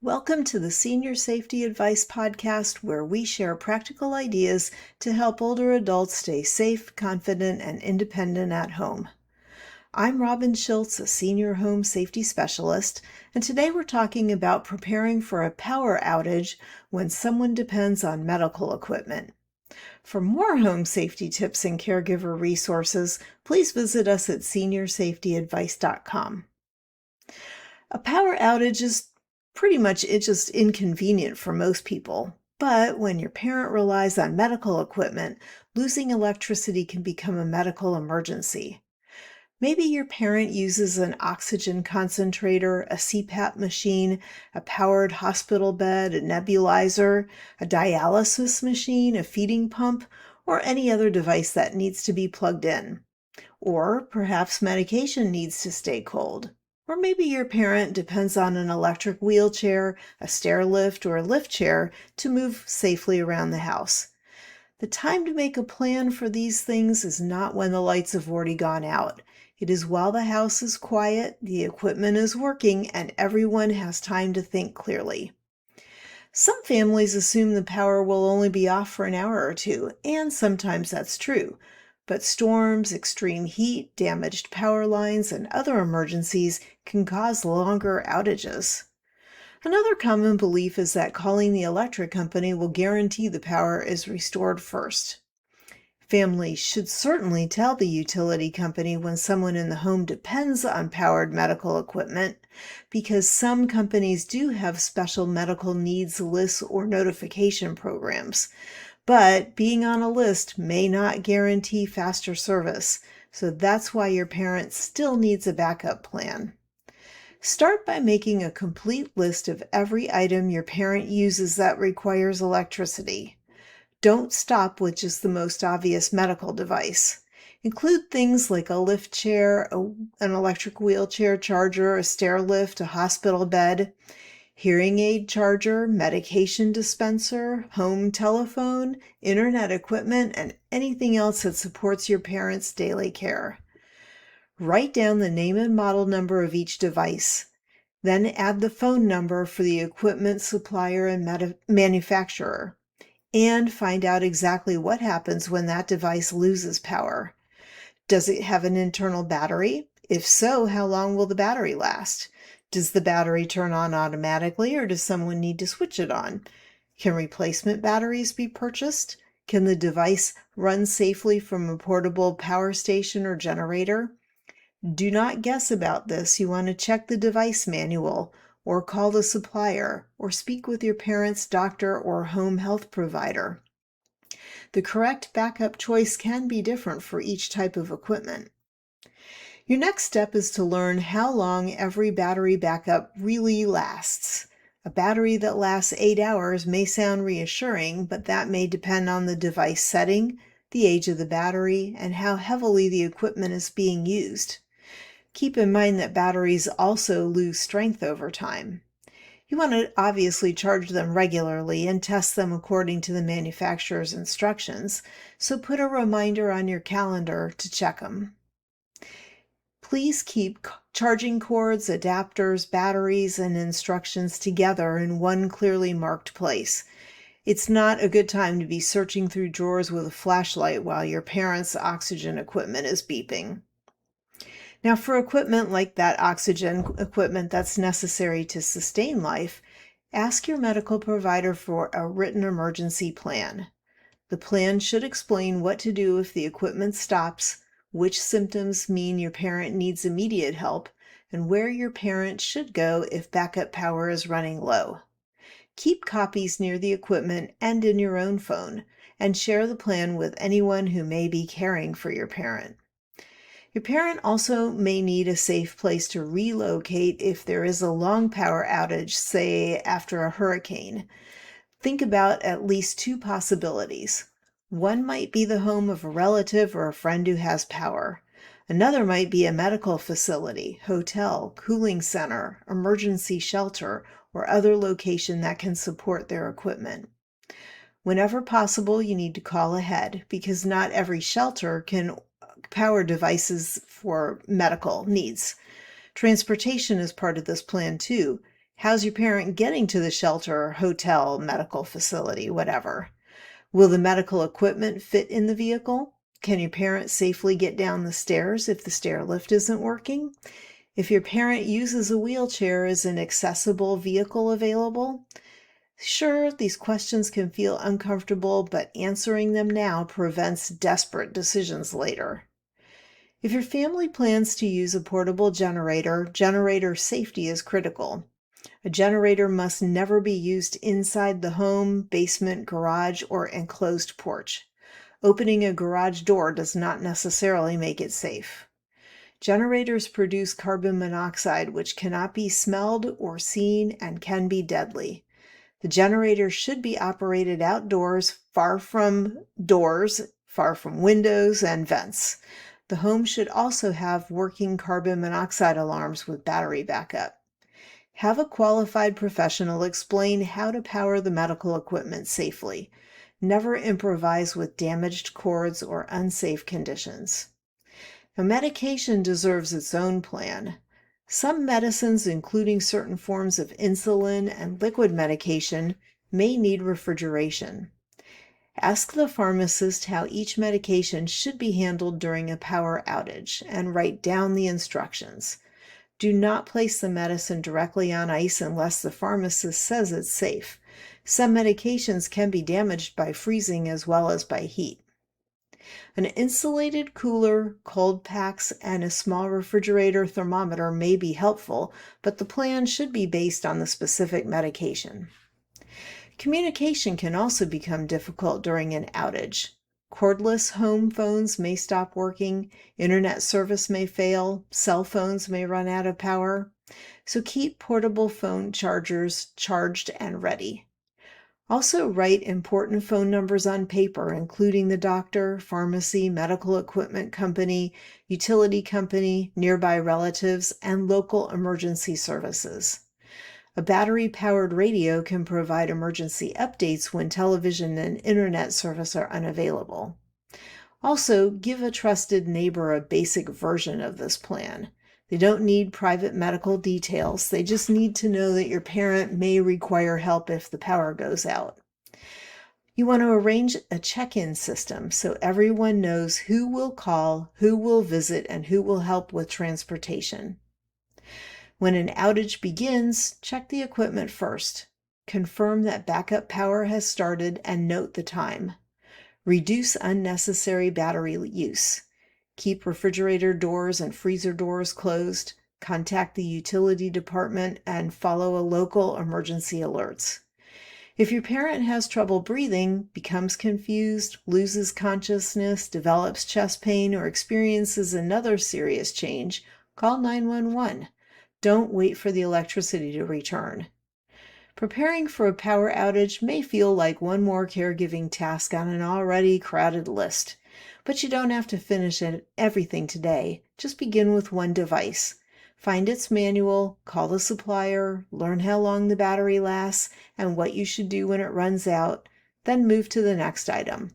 Welcome to the Senior Safety Advice Podcast, where we share practical ideas to help older adults stay safe, confident, and independent at home. I'm Robin Schultz, a senior home safety specialist, and today we're talking about preparing for a power outage when someone depends on medical equipment. For more home safety tips and caregiver resources, please visit us at seniorsafetyadvice.com. A power outage is it's just inconvenient for most people. But when your parent relies on medical equipment, losing electricity can become a medical emergency. Maybe your parent uses an oxygen concentrator, a CPAP machine, a powered hospital bed, a nebulizer, a dialysis machine, a feeding pump, or any other device that needs to be plugged in. Or perhaps medication needs to stay cold. Or maybe your parent depends on an electric wheelchair, a stair lift, or a lift chair to move safely around the house. The time to make a plan for these things is not when the lights have already gone out. It is while the house is quiet, the equipment is working, and everyone has time to think clearly. Some families assume the power will only be off for an hour or two, and sometimes that's true. But storms, extreme heat, damaged power lines, and other emergencies can cause longer outages. Another common belief is that calling the electric company will guarantee the power is restored first. Families should certainly tell the utility company when someone in the home depends on powered medical equipment, because some companies do have special medical needs lists or notification programs. But being on a list may not guarantee faster service, so that's why your parent still needs a backup plan. Start by making a complete list of every item your parent uses that requires electricity. Don't stop with just the most obvious medical device. Include things like a lift chair, an electric wheelchair charger, a stair lift, a hospital bed, hearing aid charger, medication dispenser, home telephone, internet equipment, and anything else that supports your parents' daily care. Write down the name and model number of each device. Then add the phone number for the equipment supplier and manufacturer. And find out exactly what happens when that device loses power. Does it have an internal battery? If so, how long will the battery last? Does the battery turn on automatically, or does someone need to switch it on? Can replacement batteries be purchased? Can the device run safely from a portable power station or generator? Do not guess about this. You want to check the device manual, or call the supplier, or speak with your parent's doctor or home health provider. The correct backup choice can be different for each type of equipment. Your next step is to learn how long every battery backup really lasts. A battery that lasts 8 hours may sound reassuring, but that may depend on the device setting, the age of the battery, and how heavily the equipment is being used. Keep in mind that batteries also lose strength over time. You want to obviously charge them regularly and test them according to the manufacturer's instructions, so put a reminder on your calendar to check them. Please keep charging cords, adapters, batteries, and instructions together in one clearly marked place. It's not a good time to be searching through drawers with a flashlight while your parents' oxygen equipment is beeping. Now, for equipment like that oxygen equipment that's necessary to sustain life, ask your medical provider for a written emergency plan. The plan should explain what to do if the equipment stops, which symptoms mean your parent needs immediate help, and where your parent should go if backup power is running low. Keep copies near the equipment and in your own phone, and share the plan with anyone who may be caring for your parent. Your parent also may need a safe place to relocate if there is a long power outage, say after a hurricane. Think about at least 2 possibilities. One might be the home of a relative or a friend who has power. Another might be a medical facility, hotel, cooling center, emergency shelter, or other location that can support their equipment. Whenever possible, you need to call ahead, because not every shelter can power devices for medical needs. Transportation is part of this plan too. How's your parent getting to the shelter, hotel, medical facility, whatever? Will the medical equipment fit in the vehicle? Can your parent safely get down the stairs if the stair lift isn't working? If your parent uses a wheelchair, is an accessible vehicle available? Sure, these questions can feel uncomfortable, but answering them now prevents desperate decisions later. If your family plans to use a portable generator, generator safety is critical. A generator must never be used inside the home, basement, garage, or enclosed porch. Opening a garage door does not necessarily make it safe. Generators produce carbon monoxide, which cannot be smelled or seen and can be deadly. The generator should be operated outdoors, far from doors, far from windows and vents. The home should also have working carbon monoxide alarms with battery backup. Have a qualified professional explain how to power the medical equipment safely. Never improvise with damaged cords or unsafe conditions. Now, medication deserves its own plan. Some medicines, including certain forms of insulin and liquid medication, may need refrigeration. Ask the pharmacist how each medication should be handled during a power outage and write down the instructions. Do not place the medicine directly on ice unless the pharmacist says it's safe. Some medications can be damaged by freezing as well as by heat. An insulated cooler, cold packs, and a small refrigerator thermometer may be helpful, but the plan should be based on the specific medication. Communication can also become difficult during an outage. Cordless home phones may stop working, internet service may fail, cell phones may run out of power. So keep portable phone chargers charged and ready. Also write important phone numbers on paper, including the doctor, pharmacy, medical equipment company, utility company, nearby relatives, and local emergency services. A battery-powered radio can provide emergency updates when television and internet service are unavailable. Also, give a trusted neighbor a basic version of this plan. They don't need private medical details. They just need to know that your parent may require help if the power goes out. You want to arrange a check-in system so everyone knows who will call, who will visit, and who will help with transportation. When an outage begins, check the equipment first. Confirm that backup power has started and note the time. Reduce unnecessary battery use. Keep refrigerator doors and freezer doors closed. Contact the utility department and follow local emergency alerts. If your parent has trouble breathing, becomes confused, loses consciousness, develops chest pain, or experiences another serious change, call 911. Don't wait for the electricity to return. Preparing for a power outage may feel like one more caregiving task on an already crowded list, but you don't have to finish everything today. Just begin with one device. Find its manual, call the supplier, learn how long the battery lasts, and what you should do when it runs out, then move to the next item.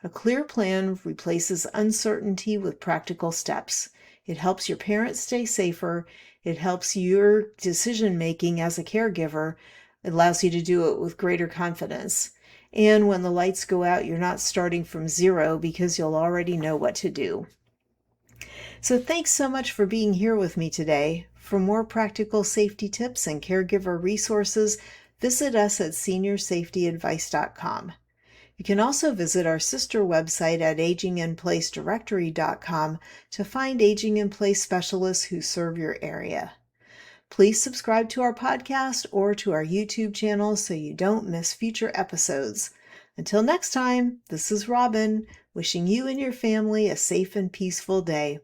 A clear plan replaces uncertainty with practical steps. It helps your parents stay safer. It helps your decision-making as a caregiver. It allows you to do it with greater confidence. And when the lights go out, you're not starting from zero because you'll already know what to do. So thanks so much for being here with me today. For more practical safety tips and caregiver resources, visit us at seniorsafetyadvice.com. You can also visit our sister website at aginginplacedirectory.com to find aging-in-place specialists who serve your area. Please subscribe to our podcast or to our YouTube channel so you don't miss future episodes. Until next time, this is Robin, wishing you and your family a safe and peaceful day.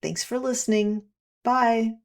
Thanks for listening. Bye.